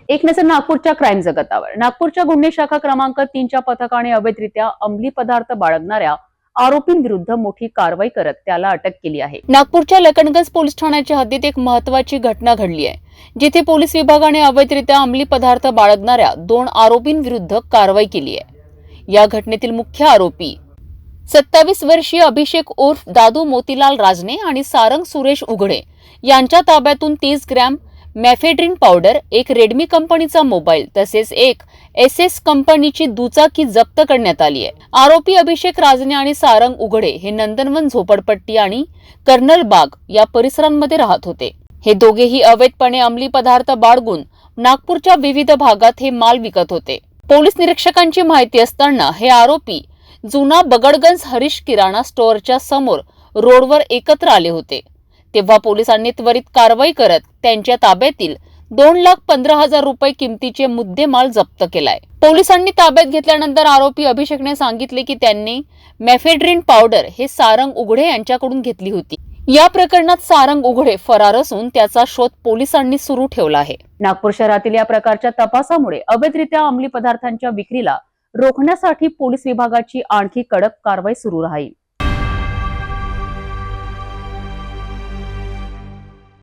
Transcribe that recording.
एक नजर नागपूरच्या क्राईम जगतावर. नागपूरच्या गुन्हे शाखा क्रमांक 3च्या पथकाने अवैधरित्या अंमली पदार्थ बाळगणाऱ्या आरोपींविरुद्ध मोठी कारवाई करत त्याला अटक केली आहे. नागपूरच्या लखनगंज पोलीस ठाण्याच्या हद्दीत एक महत्त्वाची घटना घडली आहे, जिथे पोलीस विभागाने अवैधरित्या अंमली पदार्थ बाळगणाऱ्या 2 आरोपींविरुद्ध कारवाई केली आहे. या घटनेतील मुख्य आरोपी 27 वर्षीय अभिषेक उर्फ दादू मोतीलाल राजने आणि सारंग सुरेश उघडे यांच्या ताब्यातून 30 ग्रॅम मेफेड्रिन पावडर, एक रेडमी कंपनीचा मोबाईल तसेच एक SS कंपनीची दुचाकी जप्त करण्यात आली आहे. आरोपी अभिषेक राजने आणि सारंग उघडे हे नंदनवन झोपडपट्टी आणि कर्नल बाग या परिसरांमध्ये राहत होते. हे दोघेही अवैधपणे अंमली पदार्थ बाळगून नागपूरच्या विविध भागात हे माल विकत होते. पोलीस निरीक्षकांची माहिती असताना हे आरोपी जुना बगडगंज हरीश किराणा स्टोअरच्या समोर रोडवर एकत्र आले होते. तेव्हा पोलिसांनी त्वरित कारवाई करत त्यांच्या ताब्यातील 2,15,000 रुपये किमतीचे मुद्देमाल जप्त केलाय. पोलिसांनी ताब्यात घेतल्यानंतर आरोपी अभिषेकने सांगितले की त्यांनी मेफेड्रिन पावडर हे सारंग उघडे यांच्याकडून घेतली होती. या प्रकरणात सारंग उघडे फरार असून त्याचा शोध पोलिसांनी सुरू ठेवला आहे. नागपूर शहरातील या प्रकारच्या तपासामुळे अवैधरित्या अंमली पदार्थांच्या विक्रीला रोखण्यासाठी पोलीस विभागाची आणखी कडक कारवाई सुरू राहील.